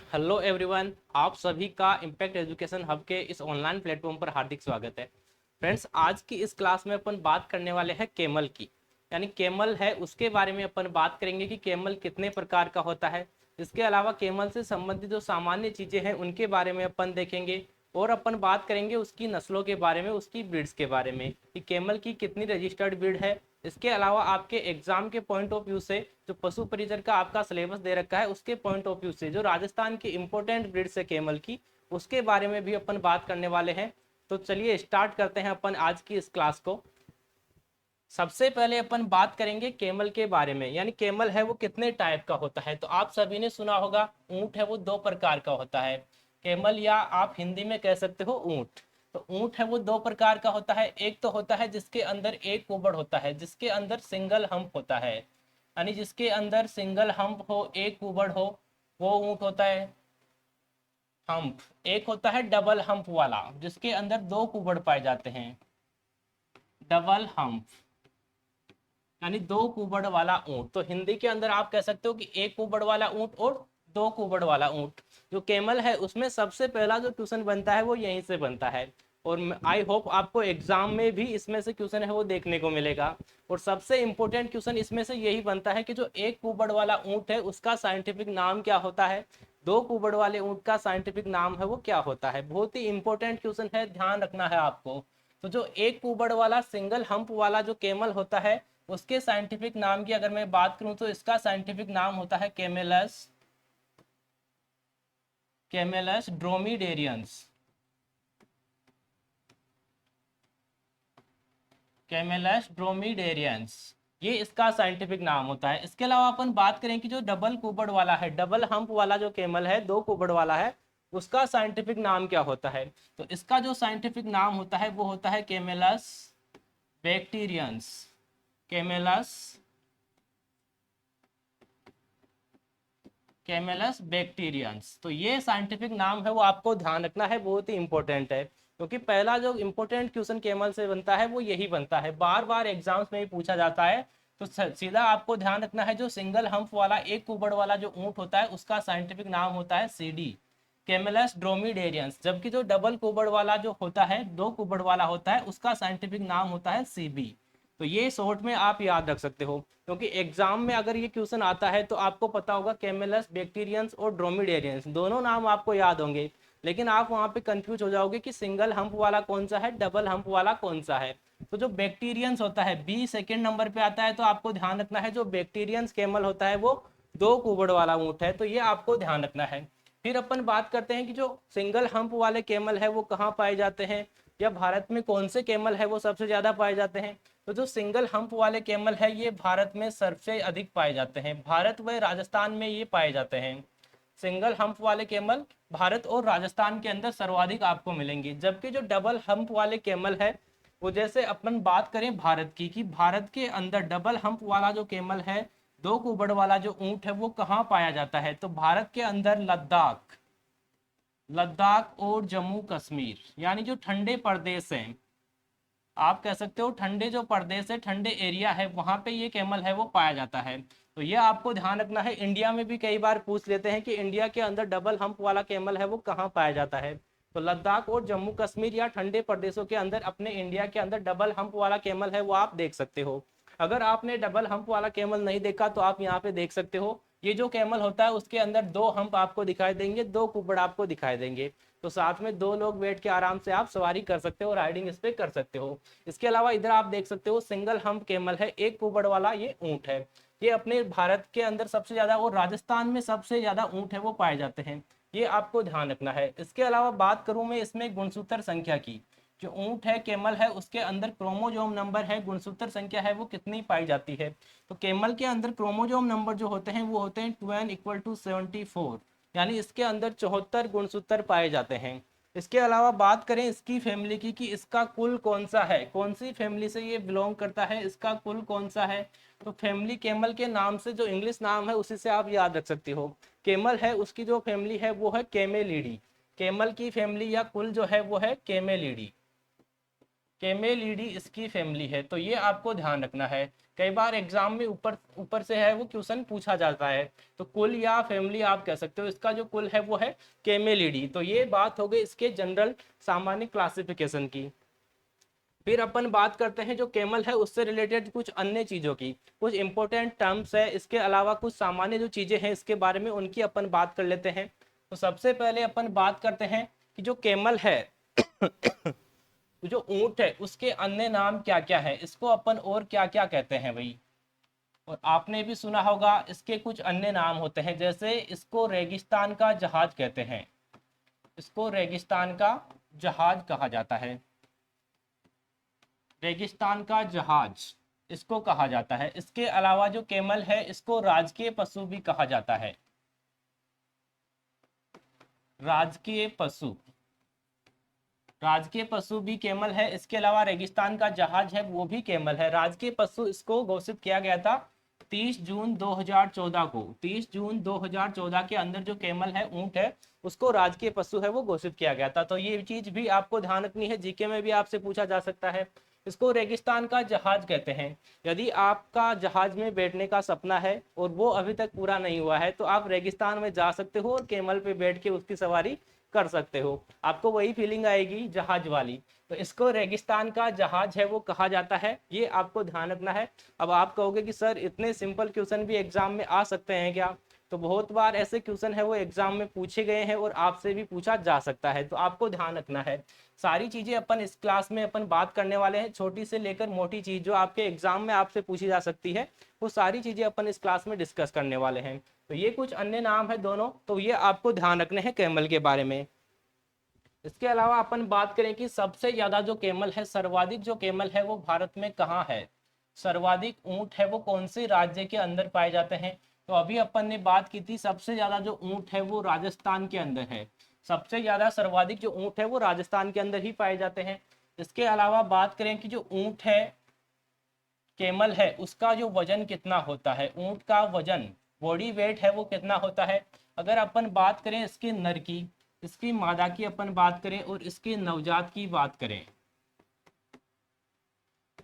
Hello everyone, आप सभी का इम्पैक्ट एजुकेशन हब के इस ऑनलाइन प्लेटफॉर्म पर हार्दिक स्वागत है। फ्रेंड्स, आज की इस क्लास में अपन बात करने वाले हैं केमल की। यानी केमल है उसके बारे में अपन बात करेंगे कि केमल कितने प्रकार का होता है। इसके अलावा केमल से संबंधित जो सामान्य चीज़ें हैं उनके बारे में अपन देखेंगे और अपन बात करेंगे उसकी नस्लों के बारे में, उसकी ब्रीड्स के बारे में कि केमल की कितनी रजिस्टर्ड ब्रीड है। इसके अलावा आपके एग्जाम के पॉइंट ऑफ व्यू से जो पशु परिचर का आपका सिलेबस दे रखा है उसके पॉइंट ऑफ व्यू से जो राजस्थान की इंपॉर्टेंट ब्रीड्स है केमल की, उसके बारे में भी अपन बात करने वाले हैं। तो चलिए स्टार्ट करते हैं अपन आज की इस क्लास को। सबसे पहले अपन बात करेंगे केमल के बारे में, यानी केमल है वो कितने टाइप का होता है। तो आप सभी ने सुना होगा ऊंट है वो दो प्रकार का होता है। केमल या आप हिंदी में कह सकते हो ऊंट। तो ऊंट है वो दो प्रकार का होता है। एक तो होता है जिसके अंदर एक कुबड़ होता है, जिसके अंदर सिंगल हम्प होता है, यानी जिसके अंदर सिंगल हम्प हो, एक कुबड़ हो, वो ऊंट होता है हम्प। एक होता है डबल हम्प वाला, जिसके अंदर दो कुबड़ पाए जाते हैं, डबल हम्प, यानी दो कुबड़ वाला ऊंट। तो हिंदी के अंदर आप कह सकते हो कि एक कुबड़ वाला ऊंट और दो कुबड़ वाला ऊंट। जो केमल है उसमें सबसे पहला जो क्वेश्चन बनता है वो यहीं से बनता है, और आई होप आपको एग्जाम में भी इसमें से क्वेश्चन है वो देखने को मिलेगा। और सबसे इंपॉर्टेंट क्वेश्चन इसमें से यही बनता है कि जो एक कुबड़ वाला ऊंट है उसका साइंटिफिक नाम क्या होता है, दो कुबड़ वाले ऊंट का साइंटिफिक नाम है वो क्या होता है। बहुत ही इंपॉर्टेंट क्वेश्चन है, ध्यान रखना है आपको। तो जो एक कुबड़ वाला सिंगल हम्प वाला जो केमल होता है उसके साइंटिफिक नाम की अगर मैं बात करूं तो इसका साइंटिफिक नाम होता है केमेलस, केमेलस ड्रोमीडेरियंस, केमेलस ड्रोमीडेरियंस, ये इसका साइंटिफिक नाम होता है। इसके अलावा अपन बात करें कि जो डबल कुबड़ वाला है, डबल हम्प वाला जो केमल है, दो कुबड़ वाला है, उसका साइंटिफिक नाम क्या होता है। तो इसका जो साइंटिफिक नाम होता है वो होता है केमेलस बैक्टीरियंस, केमेलस, कैमेलस बैक्टीरियंस। तो ये साइंटिफिक नाम है वो आपको ध्यान रखना है, बहुत ही इंपॉर्टेंट है, क्योंकि पहला जो इंपॉर्टेंट क्वेश्चन केमल से बनता है वो यही बनता है, बार बार एग्जाम्स में ही पूछा जाता है। तो सीधा आपको ध्यान रखना है, जो सिंगल हम्प वाला एक कुबड़ वाला जो ऊंट होता है उसका साइंटिफिक नाम होता है सीडी, कैमेलस ड्रोमीडेरियंस। जबकि जो डबल कुबड़ वाला जो होता है, दो कुबड़ वाला होता है, उसका साइंटिफिक नाम होता है सीबी। तो ये शॉर्ट में आप याद रख सकते हो, क्योंकि एग्जाम में अगर ये क्वेश्चन आता है तो आपको पता होगा कैमेलस बैक्टीरियंस और ड्रोमीडेरियंस दोनों नाम आपको याद होंगे, लेकिन आप वहां पे कंफ्यूज हो जाओगे कि सिंगल हम्प वाला कौन सा है, डबल हम्प वाला कौन सा है। तो जो बैक्टीरियंस होता है बी सेकेंड नंबर पे आता है, तो आपको ध्यान रखना है जो बैक्टीरियंस केमल होता है वो दो कुबड़ वाला ऊंट है, तो ये आपको ध्यान रखना है। फिर अपन बात करते हैं कि जो सिंगल हम्प वाले केमल है वो कहाँ पाए जाते हैं, या भारत में कौन से केमल है वो सबसे ज्यादा पाए जाते हैं। तो जो सिंगल हम्प वाले केमल है ये भारत में सबसे अधिक पाए जाते हैं, भारत व राजस्थान में ये पाए जाते हैं। सिंगल हम्प वाले केमल भारत और राजस्थान के अंदर सर्वाधिक आपको मिलेंगे। जबकि जो डबल हम्प वाले केमल है वो, जैसे अपन बात करें भारत की, कि भारत के अंदर डबल हम्प वाला जो केमल है, दो कुबड़ वाला जो ऊंट है, वो कहाँ पाया जाता है। तो भारत के अंदर लद्दाख, लद्दाख और जम्मू कश्मीर, यानी जो ठंडे प्रदेश हैं, आप कह सकते हो ठंडे जो प्रदेश है, ठंडे एरिया है, वहां पे ये कैमल है वो पाया जाता है। तो ये आपको ध्यान रखना है। इंडिया में भी कई बार पूछ लेते हैं कि इंडिया के अंदर डबल हम्प वाला कैमल है वो कहाँ पाया जाता है। तो लद्दाख और जम्मू कश्मीर या ठंडे प्रदेशों के अंदर अपने इंडिया के अंदर डबल हम्प वाला कैमल है वो आप देख सकते हो। अगर आपने डबल हम्प वाला कैमल नहीं देखा तो आप यहाँ पे देख सकते हो, ये जो कैमल होता है उसके अंदर दो हम्प आपको दिखाई देंगे, दो कुबड़ आपको दिखाई देंगे। तो साथ में दो लोग बैठ के आराम से आप सवारी कर सकते हो, राइडिंग इस पे कर सकते हो। इसके अलावा इधर आप देख सकते हो सिंगल हम्प कैमल है, एक कुबड़ वाला ये ऊंट है। ये अपने भारत के अंदर सबसे ज्यादा और राजस्थान में सबसे ज्यादा ऊंट है वो पाए जाते हैं, ये आपको ध्यान रखना है। इसके अलावा बात करूं मैं इसमें गुणसूत्र संख्या की, जो ऊंट है केमल है उसके अंदर क्रोमोजोम नंबर है, गुणसूत्र संख्या है वो कितनी पाई जाती है। तो केमल के अंदर क्रोमोजोम नंबर जो होते हैं वो होते हैं 12 = 74, यानी इसके अंदर 74 गुणसूत्र पाए जाते हैं। इसके अलावा बात करें इसकी फैमिली की, कि इसका कुल कौन सा है, कौन सी फैमिली से ये बिलोंग करता है, इसका कुल कौन सा है। तो फैमिली केमल के नाम से जो इंग्लिश नाम है उसी से आप याद रख सकते हो। केमल है उसकी जो फैमिली है वो है केमेलिडी, केमल की फैमिली या कुल जो है वो है केमेलिडी। कैमेलिडी इसकी फैमिली है। तो ये आपको ध्यान रखना है, कई बार एग्जाम में ऊपर ऊपर से है वो क्वेश्चन पूछा जाता है। तो कुल या फैमिली आप कह सकते हो, इसका जो कुल है वो है कैमेलिडी। तो ये बात हो गई इसके जनरल सामान्य क्लासिफिकेशन की। फिर अपन बात करते हैं जो कैमल है उससे रिलेटेड कुछ अन्य चीज़ों की, कुछ इंपॉर्टेंट टर्म्स है, इसके अलावा कुछ सामान्य जो चीज़ें हैं इसके बारे में उनकी अपन बात कर लेते हैं। तो सबसे पहले अपन बात करते हैं कि जो कैमल है जो ऊंट है उसके अन्य नाम क्या क्या है, इसको अपन और क्या क्या कहते हैं भाई। और आपने भी सुना होगा इसके कुछ अन्य नाम होते हैं, जैसे इसको रेगिस्तान का जहाज कहते हैं, इसको रेगिस्तान का जहाज कहा जाता है, रेगिस्तान का जहाज इसको कहा जाता है। इसके अलावा जो कैमल है इसको राजकीय पशु भी कहा जाता है, राजकीय पशु, राजकीय पशु भी कैमल है। इसके अलावा रेगिस्तान का जहाज है वो भी कैमल है। राजकीय पशु इसको घोषित किया गया था 30 जून 2014 को, 30 जून 2014 के अंदर जो कैमल है ऊंट है उसको राजकीय पशु है वो घोषित किया गया था। तो ये चीज भी आपको ध्यान रखनी है, जीके में भी आपसे पूछा जा सकता है। इसको रेगिस्तान का जहाज कहते हैं। यदि आपका जहाज में बैठने का सपना है और वो अभी तक पूरा नहीं हुआ है तो आप रेगिस्तान में जा सकते हो और कैमल पे बैठ के उसकी सवारी कर सकते हो, आपको वही फीलिंग आएगी जहाज वाली। तो इसको रेगिस्तान का जहाज है वो कहा जाता है, ये आपको ध्यान रखना है। अब आप कहोगे कि सर इतने सिंपल क्वेश्चन भी एग्जाम में आ सकते हैं क्या? तो बहुत बार ऐसे क्वेश्चन है वो एग्जाम में पूछे गए हैं और आपसे भी पूछा जा सकता है, तो आपको ध्यान रखना है। सारी चीजें अपन इस क्लास में अपन बात करने वाले हैं, छोटी से लेकर मोटी चीज जो आपके एग्जाम में आपसे पूछी जा सकती है वो सारी चीजें अपन इस क्लास में डिस्कस करने वाले हैं। तो ये कुछ अन्य नाम है दोनों, तो ये आपको ध्यान रखने हैं कैमल के बारे में। इसके अलावा अपन बात करें कि सबसे ज्यादा जो कैमल है, सर्वाधिक जो कैमल है वो भारत में कहाँ है, सर्वाधिक ऊंट है वो कौन से राज्य के अंदर पाए जाते हैं। तो अभी अपन ने बात की थी सबसे ज्यादा जो ऊंट है वो राजस्थान के अंदर है, सबसे ज्यादा सर्वाधिक जो ऊंट है वो राजस्थान के अंदर ही पाए जाते हैं। इसके अलावा बात करें कि जो ऊंट है कैमल है उसका जो वजन कितना होता है, ऊंट का वजन बॉडी वेट है वो कितना होता है। अगर अपन बात करें इसके नर की, इसकी मादा की अपन बात करें और इसके नवजात की बात करें,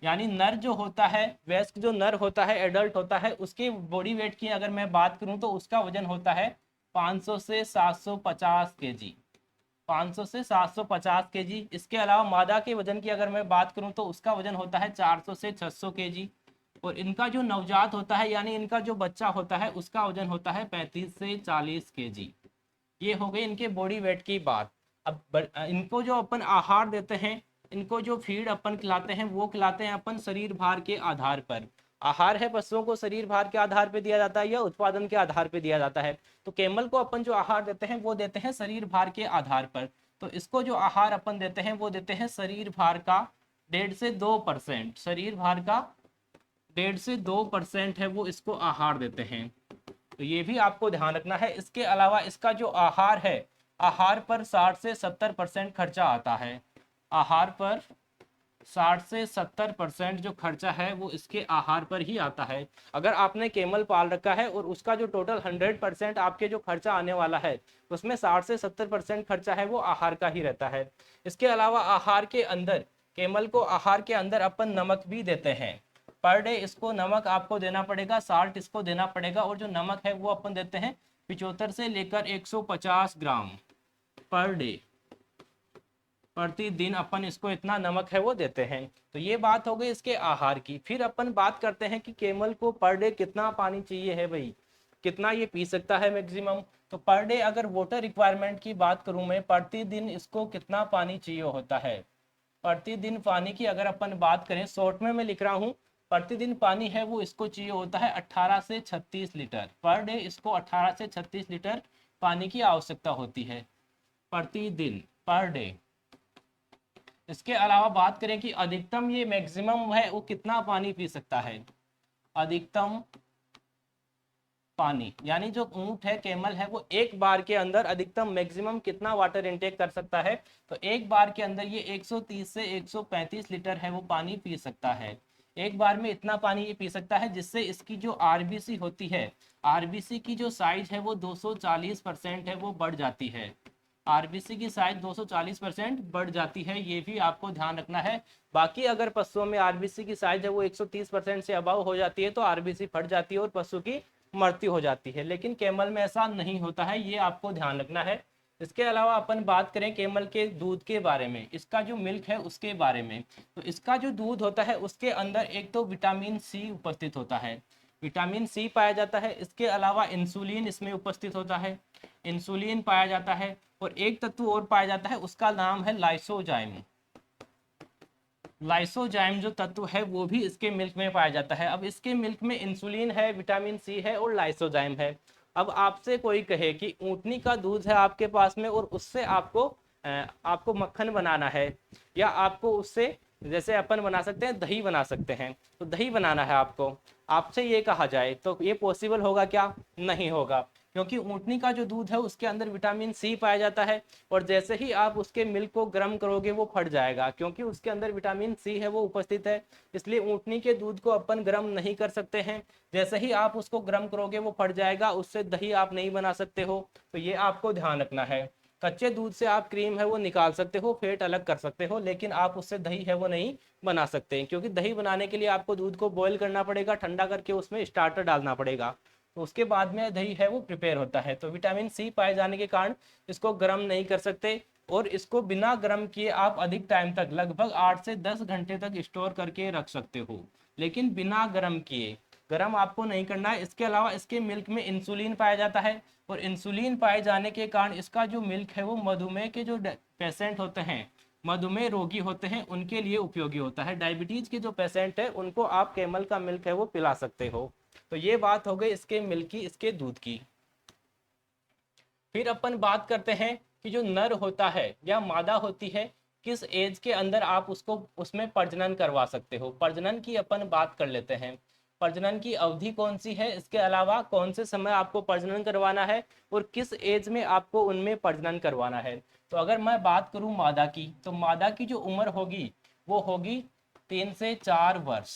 यानी नर जो होता है, वयस्क जो नर होता है, एडल्ट होता है, उसके बॉडी वेट की अगर मैं बात करूं तो उसका वजन होता है 500 से 750 केजी, 500 से 750 केजी। इसके अलावा मादा के वजन की अगर मैं बात करूं तो उसका वजन होता है 400 से 600 केजी। और इनका जो नवजात होता है यानी इनका जो बच्चा होता है उसका वजन होता है 35 से 40 केजी। ये हो गई इनके बॉडी वेट की बात। अब इनको जो अपन आहार देते हैं, इनको जो फीड अपन खिलाते हैं वो खिलाते हैं अपन शरीर भार के आधार पर। आहार है पशुओं को शरीर भार के आधार पर दिया जाता है या उत्पादन के आधार पर दिया जाता है। तो कैमल को अपन जो आहार देते हैं वो देते हैं शरीर भार के आधार पर। तो इसको जो आहार अपन देते हैं वो देते हैं शरीर भार का 1.5 से 2%, शरीर भार का 1.5 से 2% है वो इसको आहार देते हैं। तो ये भी आपको ध्यान रखना है। इसके अलावा इसका जो आहार है, आहार पर 60 से 70% खर्चा आता है, आहार पर 60 से 70% जो खर्चा है वो इसके आहार पर ही आता है। अगर आपने कैमल पाल रखा है और उसका जो टोटल 100% आपके जो खर्चा आने वाला है उसमें 60 से 70% खर्चा है वो आहार का ही रहता है। इसके अलावा आहार के अंदर, कैमल को आहार के अंदर अपन नमक भी देते हैं। पर डे इसको नमक आपको देना पड़ेगा, साल्ट इसको देना पड़ेगा। और जो नमक है वो अपन देते हैं 75 से लेकर 150 ग्राम पर डे, प्रतिदिन अपन इसको इतना नमक है वो देते हैं। तो ये बात हो गई इसके आहार की। फिर अपन बात करते हैं कि कैमल को पर डे कितना पानी चाहिए है भाई, कितना ये पी सकता है मैक्सिमम। तो पर डे अगर वाटर रिक्वायरमेंट की बात करूं मैं, प्रतिदिन इसको कितना पानी चाहिए होता है, प्रतिदिन पानी की अगर अपन बात करें, शॉर्ट में मैं लिख रहा हूँ, प्रतिदिन पानी है वो इसको चाहिए होता है 18 से 36 लीटर पर डे। इसको 18 से 36 लीटर पानी की आवश्यकता होती है प्रतिदिन, पर डे। इसके अलावा बात करें कि अधिकतम ये मैक्सिमम है वो कितना पानी पी सकता है, अधिकतम पानी, यानी जो ऊंट है कैमल है वो एक बार के अंदर अधिकतम मैक्सिमम कितना वाटर इनटेक कर सकता है। तो एक बार के अंदर ये 130 से 135 लीटर है वो पानी पी सकता है। एक बार में इतना पानी ये पी सकता है जिससे इसकी जो आरबीसी होती है, आरबीसी की जो साइज है वो 240% है वो बढ़ जाती है, आरबीसी की साइज 240% बढ़ जाती है, ये भी आपको ध्यान रखना है। बाकी अगर पशुओं में आरबीसी की साइज है वो 130% से अबव हो जाती है तो आरबीसी फट जाती है और पशु की मृत्यु हो जाती है, लेकिन कैमल में ऐसा नहीं होता है, ये आपको ध्यान रखना है। इसके अलावा अपन बात करें कैमल के दूध के बारे में, इसका जो मिल्क है उसके बारे में, तो इसका जो दूध होता है उसके अंदर एक तो विटामिन सी उपस्थित होता है, विटामिन सी पाया जाता है। इसके अलावा इंसुलिन इसमें उपस्थित होता है, इंसुलिन पाया जाता है। और एक तत्व और पाया जाता है, उसका नाम है लाइसोजाइम। लाइसोजाइम जो तत्व है वो भी इसके मिल्क में पाया जाता है। अब इसके मिल्क में इंसुलिन है, विटामिन सी है और लाइसोजाइम है। अब आपसे कोई कहे कि ऊँटनी का दूध है आपके पास में और उससे आपको मक्खन बनाना है, या आपको उससे जैसे अपन बना सकते हैं दही बना सकते हैं, तो दही बनाना है आपको, आपसे ये कहा जाए तो ये पॉसिबल होगा क्या? नहीं होगा, क्योंकि ऊँटनी का जो दूध है उसके अंदर विटामिन सी पाया जाता है और जैसे ही आप उसके मिल्क को गर्म करोगे वो फट जाएगा, क्योंकि उसके अंदर विटामिन सी है वो उपस्थित है। इसलिए ऊँटनी के दूध को अपन गर्म नहीं कर सकते हैं, जैसे ही आप उसको गर्म करोगे वो फट जाएगा, उससे दही आप नहीं बना सकते हो। तो ये आपको ध्यान रखना है। कच्चे दूध से आप क्रीम है वो निकाल सकते हो, फेट अलग कर सकते हो, लेकिन आप उससे दही है वो नहीं बना सकते, क्योंकि दही बनाने के लिए आपको दूध को बॉईल करना पड़ेगा, ठंडा करके उसमें स्टार्टर डालना पड़ेगा, तो उसके बाद में दही है वो प्रिपेयर होता है। तो विटामिन सी पाए जाने के कारण इसको गर्म नहीं कर सकते, और इसको बिना गर्म किए आप अधिक टाइम तक लगभग 8 से 10 घंटे तक स्टोर करके रख सकते हो, लेकिन बिना गर्म किए, गर्म आपको नहीं करना है। इसके अलावा इसके मिल्क में इंसुलिन पाया जाता है, और इंसुलिन पाए जाने के कारण इसका जो मिल्क है वो मधुमेह के जो पेशेंट होते हैं, मधुमेह रोगी होते हैं, उनके लिए उपयोगी होता है। डायबिटीज के जो पेशेंट है उनको आप कैमल का मिल्क है वो पिला सकते हो। तो ये बात हो गई इसके मिल्क की, इसके दूध की। फिर अपन बात करते हैं कि जो नर होता है या मादा होती है, किस एज के अंदर आप उसको उसमें प्रजनन करवा सकते हो। प्रजनन की अपन बात कर लेते हैं, प्रजनन की अवधि कौन सी है, इसके अलावा कौन से समय आपको प्रजनन करवाना है और किस एज में आपको उनमें प्रजनन करवाना है। तो अगर मैं बात करूं मादा की, तो मादा की जो उम्र होगी वो होगी 3 से 4 वर्ष।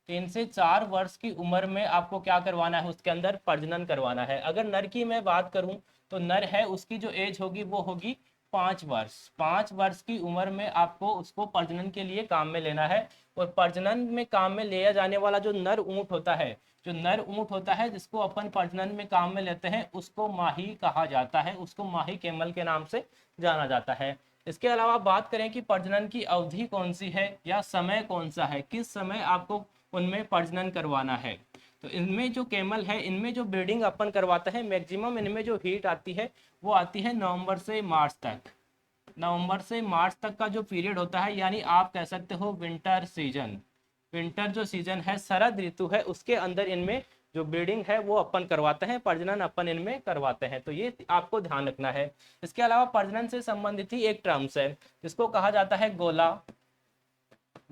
3 से 4 वर्ष की उम्र में आपको क्या करवाना है, उसके अंदर प्रजनन करवाना है। अगर नर की मैं बात करूं तो नर है उसकी जो एज होगी वो होगी 5 वर्ष। 5 वर्ष की उम्र में आपको उसको प्रजनन के लिए काम में लेना है। और प्रजनन में काम में लिया जाने वाला जो नर ऊंट होता है, जो नर ऊंट होता है जिसको अपन प्रजनन में काम में लेते हैं, उसको माही कहा जाता है, उसको माही कैमल के नाम से जाना जाता है। इसके अलावा बात करें कि प्रजनन की अवधि कौन सी है या समय कौन सा है, किस समय आपको उनमें प्रजनन करवाना है। तो इनमें जो कैमल है, इनमें जो ब्रीडिंग अपन करवाते हैं, मैक्सिमम इनमें जो हीट आती है वो आती है नवंबर से मार्च तक। नवंबर से मार्च तक का जो पीरियड होता है, यानी आप कह सकते हो विंटर सीजन। विंटर जो सीजन है, शरद ऋतु है, उसके अंदर इनमें जो ब्रीडिंग है वो अपन करवाते हैं, प्रजनन अपन इनमें करवाते हैं। तो ये आपको ध्यान रखना है। इसके अलावा प्रजनन से संबंधित ही एक टर्म्स है जिसको कहा जाता है गोला।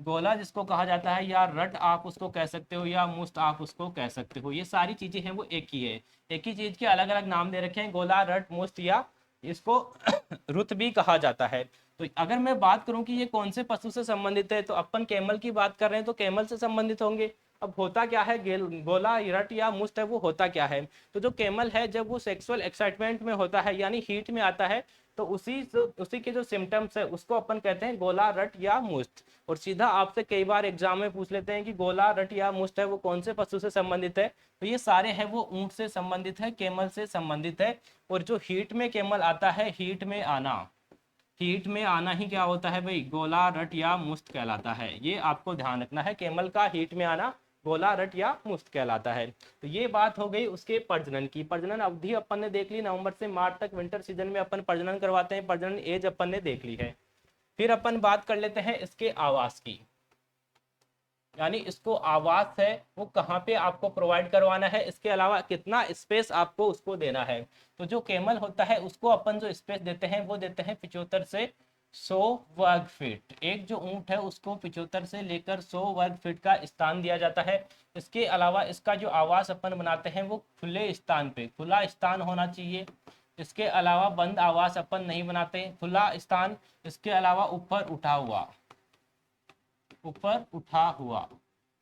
गोला जिसको कहा जाता है, या रट आप उसको कह सकते हो, या मुस्त आप उसको कह सकते हो। ये सारी चीजें हैं वो एक ही है, एक ही चीज के अलग अलग नाम दे रखे हैं, गोला, रट, मुस्त, या इसको रुत भी कहा जाता है। तो अगर मैं बात करूं कि ये कौन से पशु से संबंधित है, तो अपन कैमल की बात कर रहे हैं तो कैमल से संबंधित होंगे। अब होता क्या है, गोला, रट या मुस्त है वो होता क्या है, तो जो कैमल है जब वो सेक्सुअल एक्साइटमेंट में होता है यानी हीट में आता है, तो उसी के जो सिम्टम्स है उसको अपन कहते हैं गोला, रट या मुस्त। और सीधा आपसे कई बार एग्जाम में पूछ लेते हैं कि गोला, रट या मुस्त है वो कौन से पशु से संबंधित है, तो ये सारे हैं वो ऊंट से संबंधित है, कैमल से संबंधित है। और जो हीट में कैमल आता है, हीट में आना, हीट में आना ही क्या होता है भाई, गोला, रट या मुस्त कहलाता है। ये आपको ध्यान रखना है, कैमल का हीट में आना गोला, रट या मुस्त कहलाता है। तो ये बात हो गई उसके प्रजनन की। प्रजनन अवधि अपन ने देख ली, नवंबर से मार्च तक विंटर सीजन में अपन प्रजनन करवाते हैं, प्रजनन एज अपन ने देख ली है। फिर अपन बात कर लेते हैं इसके आवास की, यानी इसको आवास है वो कहाँ पे आपको प्रोवाइड करवाना है, इसके अलावा कितना स्पेस आपको उसको देना है। तो जो कैमल होता है उसको अपन जो स्पेस देते हैं वो देते हैं 75 से 100 वर्ग फीट। एक जो ऊंट है उसको 75 से लेकर 100 वर्ग फीट का स्थान दिया जाता है। इसके अलावा इसका जो आवास अपन बनाते हैं वो खुले स्थान पे, खुला स्थान होना चाहिए। इसके अलावा बंद आवास अपन नहीं बनाते, खुला स्थान। इसके अलावा ऊपर उठा हुआ, ऊपर उठा हुआ,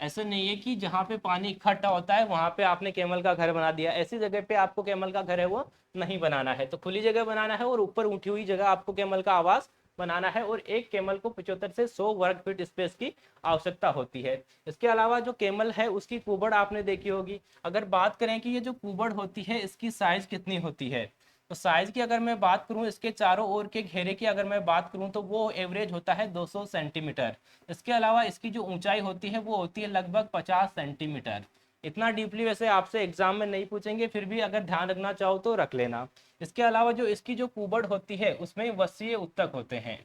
ऐसे नहीं है कि जहाँ पे पानी इकट्ठा होता है वहां पे आपने कैमल का घर बना दिया, ऐसी जगह पे आपको कैमल का घर है वो नहीं बनाना है। तो खुली जगह बनाना है और ऊपर उठी हुई जगह आपको कैमल का आवास बनाना है, और एक कैमल को 75 से 100 वर्ग फीट स्पेस की आवश्यकता होती है। इसके अलावा जो कैमल है उसकी कुबड़ आपने देखी होगी। अगर बात करें कि ये जो कुबड़ होती है इसकी साइज कितनी होती है, तो साइज की अगर मैं बात करूं, इसके चारों ओर के घेरे की अगर मैं बात करूं तो वो एवरेज होता है 200 सेंटीमीटर। इसके अलावा इसकी जो ऊंचाई होती है वो होती है लगभग 50 सेंटीमीटर। इतना डीपली वैसे आपसे एग्जाम में नहीं पूछेंगे, फिर भी अगर ध्यान रखना चाहो तो रख लेना। इसके अलावा जो इसकी जो कुबड़ होती है उसमें वसीय उत्तक होते हैं,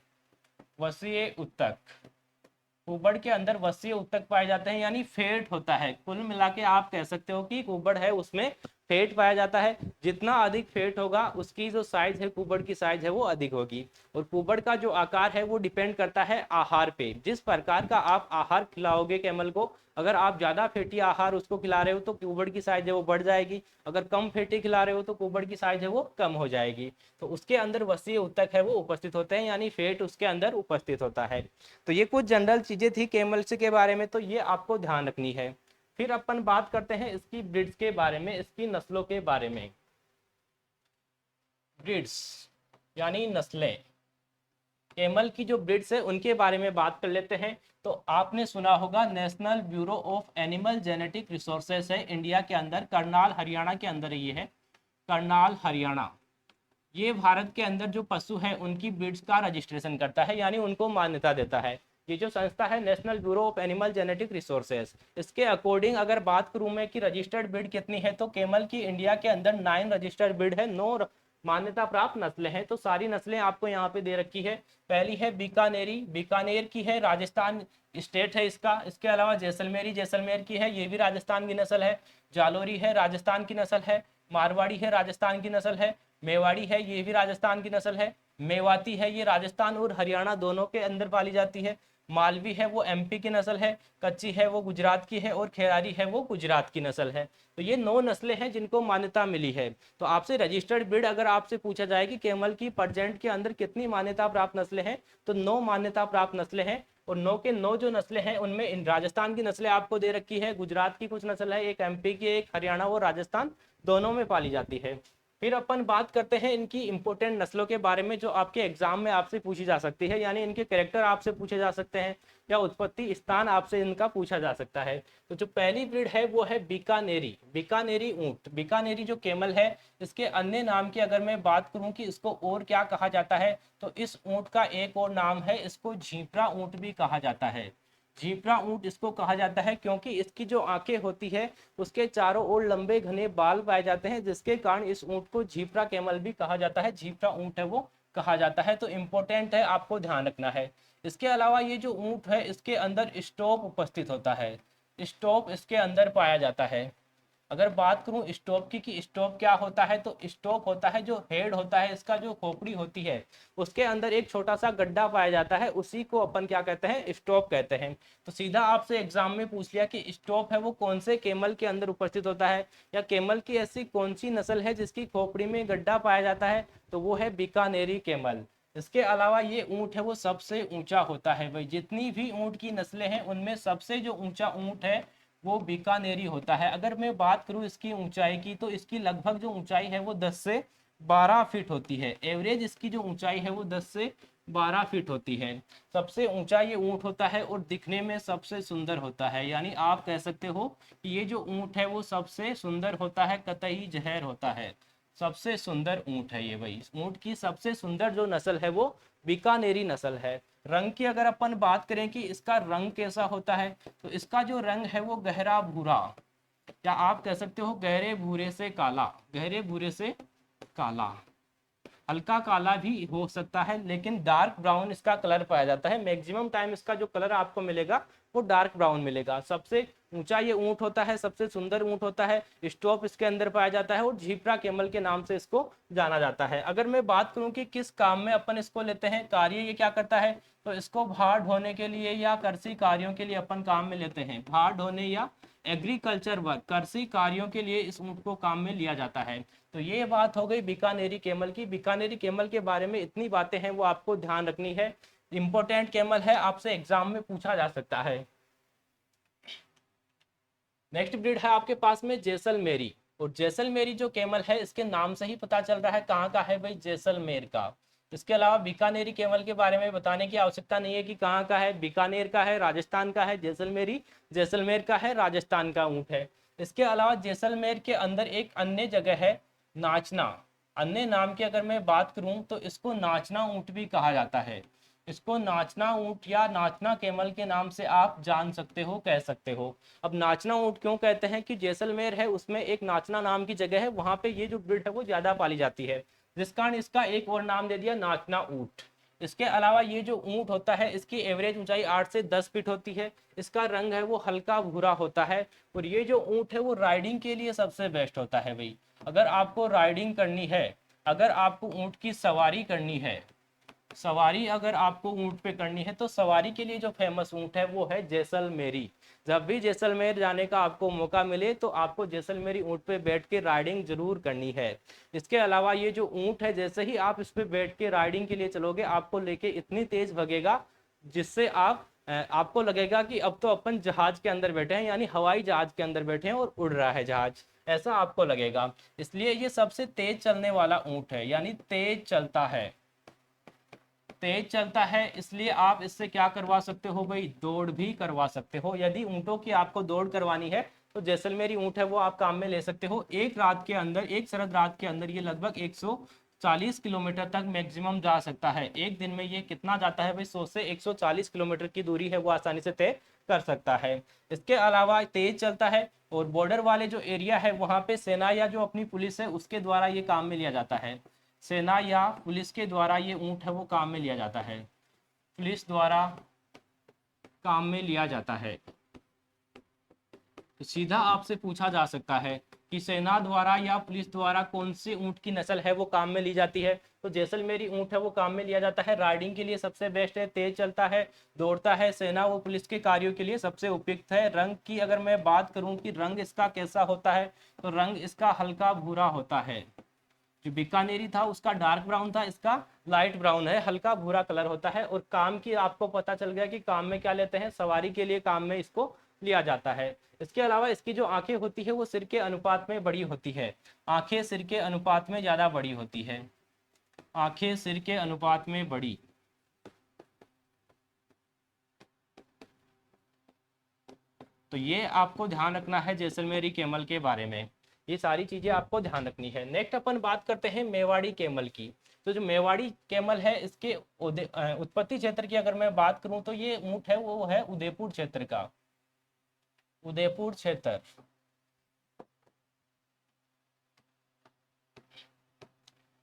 वसीय उत्तक। कुबड़ के अंदर वसीय उत्तक पाए जाते हैं, यानी फेट होता है। कुल मिला के आप कह सकते हो कि कुबड़ है उसमें फेट पाया जाता है। जितना अधिक फेट होगा उसकी जो साइज है, कुबड़ की साइज है वो अधिक होगी। और कुबड़ का जो आकार है वो डिपेंड करता है आहार पे। जिस प्रकार का आप आहार खिलाओगे कैमल को, अगर आप ज्यादा फैटी आहार उसको खिला रहे हो तो कुबड़ की साइज है वो बढ़ जाएगी, अगर कम फैटी खिला रहे हो तो कुबड़ की साइज है वो कम हो जाएगी। तो उसके अंदर वसीय उत्तक है वो उपस्थित होते हैं, यानी फेट उसके अंदर उपस्थित होता है। तो ये कुछ जनरल चीजें थी कैमल्स के बारे में, तो ये आपको ध्यान रखनी है। फिर अपन बात करते हैं इसकी ब्रीड्स के बारे में, इसकी नस्लों के बारे में। ब्रीड्स यानी नस्लें, कैमल की जो ब्रीड्स है उनके बारे में बात कर लेते हैं। तो आपने सुना होगा national bureau of animal genetic resources है इंडिया के अंदर, करनाल हरियाणा के अंदर ये है, करनाल हरियाणा। ये भारत के अंदर जो पशु है उनकी ब्रीड्स का रजिस्ट्रेशन करता है, यानी उनको मान्यता देता है। ये जो संस्था है national bureau of animal genetic resources, इसके अकॉर्डिंग अगर बात करूं मैं कि रजिस्टर्ड ब्रीड कितनी है, तो कैमल की इंडिया के अंदर 9 रजिस्टर्ड ब्रीड है, 9 मान्यता प्राप्त नस्लें हैं। तो सारी नस्लें आपको यहाँ पे दे रखी है। पहली है बीकानेरी, बीकानेर की है, राजस्थान स्टेट है इसका। इसके अलावा जैसलमेरी, जैसलमेर की है, ये भी राजस्थान की नस्ल है। जालोरी है, राजस्थान की नस्ल है। मारवाड़ी है, राजस्थान की नस्ल है। मेवाड़ी है, ये भी राजस्थान की नस्ल है। मेवाती है, ये राजस्थान और हरियाणा दोनों के अंदर पाली जाती है। मालवी है वो एमपी की नस्ल है। कच्ची है वो गुजरात की है, और खेरारी है वो गुजरात की नस्ल है। तो ये 9 नस्लें हैं जिनको मान्यता मिली है। तो आपसे रजिस्टर्ड ब्रीड अगर आपसे पूछा जाए कि कैमल की प्रजेंट के अंदर कितनी मान्यता प्राप्त नस्लें हैं, तो 9 मान्यता प्राप्त नस्लें हैं। और 9 के 9 जो नस्लें हैं उनमें इन राजस्थान की नस्लें आपको दे रखी है, गुजरात की कुछ नस्ल है, एक एमपी की, एक हरियाणा और राजस्थान दोनों में पाली जाती है। फिर अपन बात करते हैं इनकी इंपोर्टेंट नस्लों के बारे में जो आपके एग्जाम में आपसे पूछी जा सकती है, यानी इनके कैरेक्टर आपसे पूछे जा सकते हैं या उत्पत्ति स्थान आपसे इनका पूछा जा सकता है। तो जो पहली ब्रीड है वो है बीकानेरी, बीकानेरी ऊंट। बीकानेरी जो कैमल है इसके अन्य नाम की अगर मैं बात करूं कि इसको और क्या कहा जाता है, तो इस ऊंट का एक और नाम है, इसको झीपरा ऊंट भी कहा जाता है। झीपरा ऊंट इसको कहा जाता है क्योंकि इसकी जो आंखें होती है उसके चारों ओर लंबे घने बाल पाए जाते हैं, जिसके कारण इस ऊंट को झीपरा कैमल भी कहा जाता है, झीपरा ऊंट है वो कहा जाता है। तो इम्पोर्टेंट है, आपको ध्यान रखना है। इसके अलावा ये जो ऊंट है इसके अंदर स्टॉप उपस्थित होता है, स्टॉप इसके अंदर पाया जाता है। अगर बात करूं स्टॉप की कि स्टॉप क्या होता है, तो स्टॉप होता है जो हेड होता है इसका, जो खोपड़ी होती है उसके अंदर एक छोटा सा गड्ढा पाया जाता है, उसी को अपन क्या कहते हैं, स्टॉप कहते हैं। तो सीधा आपसे एग्जाम में पूछ लिया कि स्टॉप है वो कौन से कैमल के अंदर उपस्थित होता है, या कैमल की ऐसी कौन सी नस्ल है जिसकी खोपड़ी में गड्ढा पाया जाता है, तो वो है बीकानेरी कैमल। इसके अलावा ये ऊंट है वो सबसे ऊंचा होता है भाई, जितनी भी ऊंट की नस्लें हैं उनमें सबसे जो ऊंचा ऊंट है वो बीकानेरी होता है। अगर मैं बात करूं इसकी ऊंचाई की, तो इसकी लगभग जो ऊंचाई है वो 10 से 12 फीट होती है। एवरेज इसकी जो ऊंचाई है वो 10 से 12 फीट होती है। सबसे ऊंचा ये ऊंट होता है और दिखने में सबसे सुंदर होता है, यानी आप कह सकते हो कि ये जो ऊंट है वो सबसे सुंदर होता है, कतई जहर होता है। सबसे सुंदर ऊंट है ये भाई, ऊंट की सबसे सुंदर जो नस्ल है वो बीकानेरी नस्ल है। रंग की अगर अपन बात करें कि इसका रंग कैसा होता है, तो इसका जो रंग है वो गहरा भूरा, या आप कह सकते हो गहरे भूरे से काला, गहरे भूरे से काला, हल्का काला भी हो सकता है, लेकिन डार्क ब्राउन इसका कलर पाया जाता है। मैक्सिमम टाइम इसका जो कलर आपको मिलेगा वो डार्क ब्राउन मिलेगा। सबसे ऊंचा ये ऊंट होता है, सबसे सुंदर ऊंट होता है, स्टॉप इसके अंदर पाया जाता है और झीपरा कैमल के नाम से इसको जाना जाता है। अगर मैं बात करूं कि किस काम में अपन इसको लेते हैं, कार्य ये क्या करता है, तो इसको भार ढोने के लिए या कृषि कार्यों के लिए अपन काम में लेते हैं। भार ढोने या एग्रीकल्चर वर्क, कृषि कार्यों के लिए इस ऊंट को काम में लिया जाता है। तो ये बात हो गई बीकानेरी कैमल की। बीकानेरी कैमल के बारे में इतनी बातें हैं वो आपको ध्यान रखनी है, इंपॉर्टेंट कैमल है, आपसे एग्जाम में पूछा जा सकता है। नेक्स्ट ब्रीड है आपके पास में जैसलमेरी। और जैसलमेरी जो कैमल है, इसके नाम से ही पता चल रहा है कहाँ का है भाई, जैसलमेर का। इसके अलावा बीकानेरी कैमल के बारे में बताने की आवश्यकता नहीं है कि कहाँ का है, बीकानेर का है, राजस्थान का है। जैसलमेरी जैसलमेर का है, राजस्थान का ऊँट है। इसके अलावा जैसलमेर के अंदर एक अन्य जगह है नाचना। अन्य नाम की अगर मैं बात करूं तो इसको नाचना ऊँट भी कहा जाता है। इसको नाचना ऊँट या नाचना कैमल के नाम से आप जान सकते हो, कह सकते हो। अब नाचना ऊँट क्यों कहते हैं कि जैसलमेर है उसमें एक नाचना नाम की जगह है, वहां पे ये जो ब्रीड है वो ज्यादा पाली जाती है, जिस कारण इसका एक और नाम दे दिया नाचना ऊँट। इसके अलावा ये जो ऊँट होता है इसकी एवरेज ऊंचाई 8 से 10 फीट होती है। इसका रंग है वो हल्का भूरा होता है। और ये जो ऊँट है वो राइडिंग के लिए सबसे बेस्ट होता है भाई। अगर आपको राइडिंग करनी है, अगर आपको ऊँट की सवारी करनी है, सवारी अगर आपको ऊँट पे करनी है, तो सवारी के लिए जो फेमस ऊँट है वो है जैसलमेरी। जब भी जैसलमेर जाने का आपको मौका मिले तो आपको जैसलमेरी ऊँट पे बैठ के राइडिंग जरूर करनी है। इसके अलावा ये जो ऊँट है, जैसे ही आप इस पे बैठ के राइडिंग के लिए चलोगे, आपको लेके इतनी तेज भगेगा जिससे आपको लगेगा कि अब तो अपन जहाज के अंदर बैठे हैं, यानी हवाई जहाज के अंदर बैठे हैं और उड़ रहा है जहाज, ऐसा आपको लगेगा। इसलिए ये सबसे तेज चलने वाला ऊँट है, यानी तेज चलता है, तेज चलता है। इसलिए आप इससे क्या करवा सकते हो भाई, दौड़ भी करवा सकते हो। यदि ऊँटों की आपको दौड़ करवानी है तो जैसलमेरी ऊँट है वो आप काम में ले सकते हो। एक रात के अंदर, एक शरद रात के अंदर ये लगभग 140 किलोमीटर तक मैक्सिमम जा सकता है। एक दिन में ये कितना जाता है भाई, 100 से 140 किलोमीटर की दूरी है वो आसानी से तय कर सकता है। इसके अलावा तेज चलता है, और बॉर्डर वाले जो एरिया है वहाँ पे सेना या जो अपनी पुलिस है उसके द्वारा ये काम में लिया जाता है। सेना या पुलिस के द्वारा ये ऊँट है वो काम में लिया जाता है, पुलिस द्वारा काम में लिया जाता है। तो सीधा आपसे पूछा जा सकता है कि सेना द्वारा या पुलिस द्वारा कौन सी ऊँट की नस्ल है वो काम में ली जाती है, तो जैसलमेरी ऊँट है वो काम में लिया जाता है। राइडिंग के लिए सबसे बेस्ट है, तेज चलता है, दौड़ता है, सेना व पुलिस के कार्यों के लिए सबसे उपयुक्त है। रंग की अगर मैं बात करूं कि रंग इसका कैसा होता है, तो रंग इसका हल्का भूरा होता है। जो बीकानेरी था उसका डार्क ब्राउन था, इसका लाइट ब्राउन है, हल्का भूरा कलर होता है। और काम की आपको पता चल गया कि काम में क्या लेते हैं, सवारी के लिए काम में इसको लिया जाता है। इसके अलावा इसकी जो आंखें होती है वो सिर के अनुपात में बड़ी होती है, आंखें सिर के अनुपात में ज्यादा बड़ी होती है, आंखें सिर के अनुपात में बड़ी। तो ये आपको ध्यान रखना है जैसलमेरी कैमल के बारे में, ये सारी चीजें आपको ध्यान रखनी है। नेक्स्ट अपन बात करते हैं मेवाड़ी कैमल की। तो जो मेवाड़ी कैमल है इसके उत्पत्ति क्षेत्र की अगर मैं बात करूं तो ये ऊँट है वो है उदयपुर क्षेत्र का, उदयपुर क्षेत्र।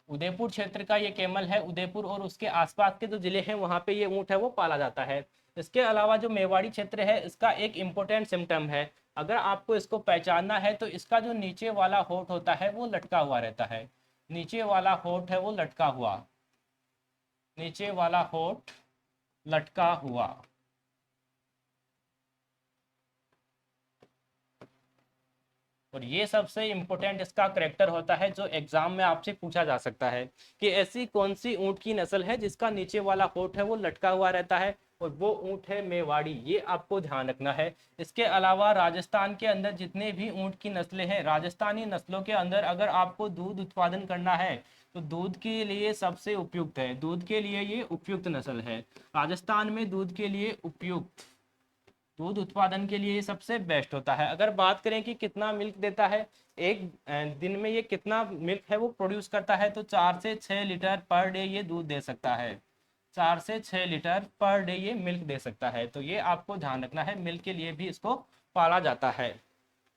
उदयपुर क्षेत्र का ये कैमल है, उदयपुर और उसके आसपास के जो जिले हैं वहां पे ये ऊँट है वो पाला जाता है। इसके अलावा जो मेवाड़ी क्षेत्र है इसका एक इम्पोर्टेंट सिम्टम है, अगर आपको इसको पहचानना है तो इसका जो नीचे वाला होठ होता है वो लटका हुआ रहता है, नीचे वाला होठ है वो लटका हुआ, नीचे वाला होठ लटका हुआ। और ये सबसे इम्पोर्टेंट इसका करेक्टर होता है जो एग्जाम में आपसे पूछा जा सकता है कि ऐसी कौन सी ऊँट की नस्ल है जिसका नीचे वाला होठ है वो लटका हुआ रहता है, और वो ऊँट है मेवाड़ी, ये आपको ध्यान रखना है। इसके अलावा राजस्थान के अंदर जितने भी ऊँट की नस्लें हैं, राजस्थानी नस्लों के अंदर अगर आपको दूध उत्पादन करना है तो दूध के लिए सबसे उपयुक्त है, दूध के लिए ये उपयुक्त नस्ल है, राजस्थान में दूध के लिए उपयुक्त, दूध उत्पादन के लिए ये सबसे बेस्ट होता है। अगर बात करें कि कितना मिल्क देता है, एक दिन में ये कितना मिल्क है वो प्रोड्यूस करता है, तो 4 से 6 लीटर पर डे ये दूध दे सकता है, 4 से 6 लीटर पर डे ये मिल्क दे सकता है। तो ये आपको ध्यान रखना है, मिल्क के लिए भी इसको पाला जाता है।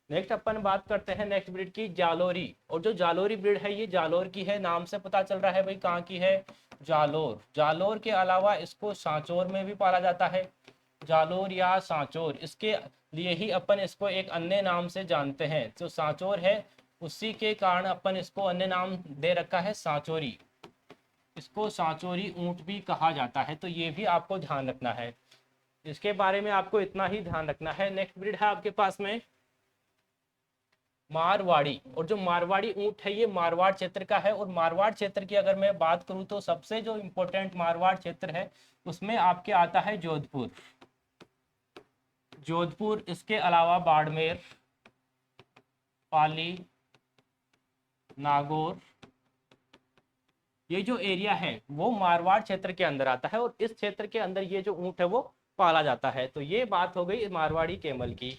नेक्स्ट अपन बात करते हैं नेक्स्ट ब्रीड की, जालोरी। और जो जालोरी ब्रीड है ये जालोर की है, नाम से पता चल रहा है भाई कहाँ की है, जालोर। जालोर के अलावा इसको सांचौर में भी पाला जाता है, जालोर या सांचौर, इसके लिए ही अपन इसको एक अन्य नाम से जानते हैं, जो सांचौर है उसी के कारण अपन इसको अन्य नाम दे रखा है सांचौरी, इसको सांचौरी ऊंट भी कहा जाता है। तो ये भी आपको ध्यान रखना है, इसके बारे में आपको इतना ही ध्यान रखना है। नेक्स्ट ब्रीड है आपके पास में मारवाड़ी। और जो मारवाड़ी ऊंट है ये मारवाड़ क्षेत्र का है, और मारवाड़ क्षेत्र की अगर मैं बात करूं तो सबसे जो इम्पोर्टेंट मारवाड़ क्षेत्र है उसमें आपके आता है जोधपुर, जोधपुर, इसके अलावा बाड़मेर, पाली, नागौर, ये जो एरिया है वो मारवाड़ क्षेत्र के अंदर आता है और इस क्षेत्र के अंदर ये जो ऊंट है वो पाला जाता है। तो ये बात हो गई मारवाड़ी कैमल की।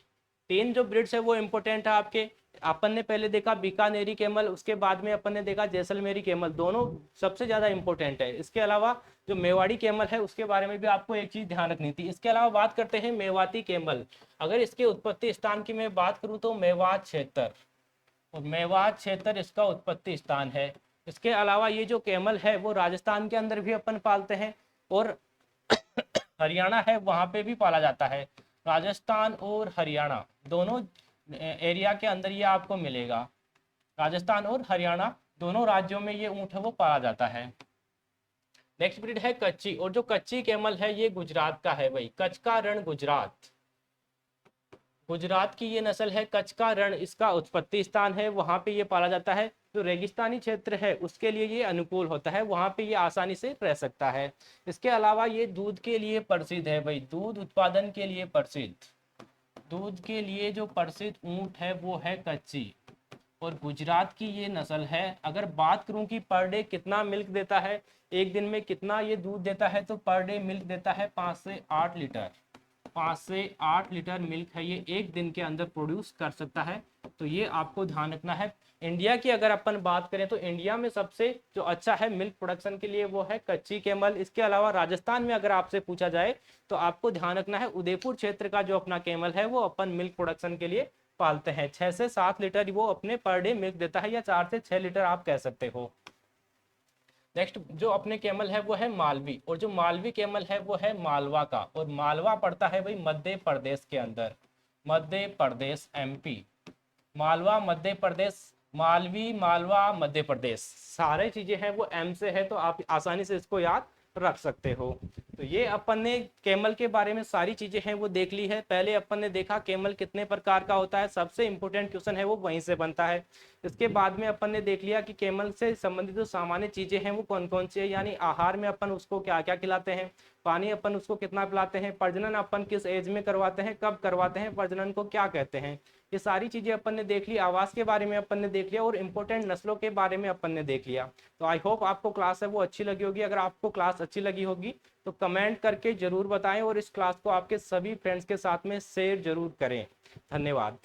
3 जो ब्रीड्स है वो इंपॉर्टेंट है आपके। अपन ने पहले देखा बीकानेरी कैमल, उसके बाद में अपन ने देखा जैसलमेरी कैमल, दोनों सबसे ज्यादा इंपॉर्टेंट है। इसके अलावा जो मेवाड़ी कैमल है उसके बारे में भी आपको एक चीज ध्यान रखनी थी। इसके अलावा बात करते हैं मेवाती कैमल। अगर इसके उत्पत्ति स्थान की मैं बात करूं तो मेवात क्षेत्र, और मेवात क्षेत्र इसका उत्पत्ति स्थान है। इसके अलावा ये जो कैमल है वो राजस्थान के अंदर भी अपन पालते हैं और हरियाणा है वहां पे भी पाला जाता है। राजस्थान और हरियाणा दोनों एरिया के अंदर ये आपको मिलेगा। राजस्थान और हरियाणा दोनों राज्यों में ये ऊंट है वो पाला जाता है। नेक्स्ट ब्रीड है कच्ची, और जो कच्ची कैमल है ये गुजरात का है भाई, कच्छ का रण गुजरात, गुजरात की ये नस्ल है कच्छ का रण, इसका उत्पत्ति स्थान है, वहां पे ये पाला जाता है। जो रेगिस्तानी क्षेत्र है उसके लिए ये अनुकूल होता है, वहां पे ये आसानी से रह सकता है। इसके अलावा ये दूध के लिए प्रसिद्ध है भाई, दूध उत्पादन के लिए प्रसिद्ध, दूध के लिए जो प्रसिद्ध ऊंट है वो है कच्ची, और गुजरात की ये नस्ल है। अगर बात करूं कि पर डे कितना मिल्क देता है, एक दिन में कितना ये दूध देता है, तो पर डे मिल्क देता है 5 से 8 लीटर। 5 से 8 लीटर मिल्क है ये एक दिन के अंदर प्रोड्यूस कर सकता है। तो ये आपको ध्यान रखना है। इंडिया की अगर अपन बात करें तो इंडिया में सबसे जो अच्छा है मिल्क प्रोडक्शन के लिए वो है कच्ची कैमल। इसके अलावा राजस्थान में अगर आपसे पूछा जाए तो आपको ध्यान रखना है उदयपुर क्षेत्र का जो अपना कैमल है वो अपन मिल्क प्रोडक्शन के लिए पालते हैं। 6 से 7 लीटर वो अपने पर डे मिल्क देता है, या 4 से 6 लीटर आप कह सकते हो। नेक्स्ट जो अपने कैमल है वो है मालवी, और जो मालवी कैमल है वो है मालवा का, और मालवा पड़ता है भाई मध्य प्रदेश के अंदर, मध्य प्रदेश एमपी। मालवा मध्य प्रदेश, मालवी मालवा मध्य प्रदेश, सारे चीजें हैं वो एम से है, तो आप आसानी से इसको याद रख सकते हो। तो ये अपन ने कैमल के बारे में सारी चीजें हैं वो देख ली है। पहले अपन ने देखा कैमल कितने प्रकार का होता है, सबसे इंपॉर्टेंट क्वेश्चन है वो वहीं से बनता है। इसके बाद में अपन ने देख लिया कि कैमल से संबंधित जो सामान्य चीजें हैं वो कौन कौन सी है, यानी आहार में अपन उसको क्या क्या खिलाते हैं, पानी अपन उसको कितना पिलाते हैं, प्रजनन अपन किस एज में करवाते हैं, कब करवाते हैं, प्रजनन को क्या कहते हैं, ये सारी चीजें अपन ने देख ली। आवास के बारे में अपन ने देख लिया और इंपॉर्टेंट नस्लों के बारे में अपन ने देख लिया। तो आई होप आपको क्लास है वो अच्छी लगी होगी। अगर आपको क्लास अच्छी लगी होगी तो कमेंट करके जरूर बताएं और इस क्लास को आपके सभी फ्रेंड्स के साथ में शेयर जरूर करें। धन्यवाद।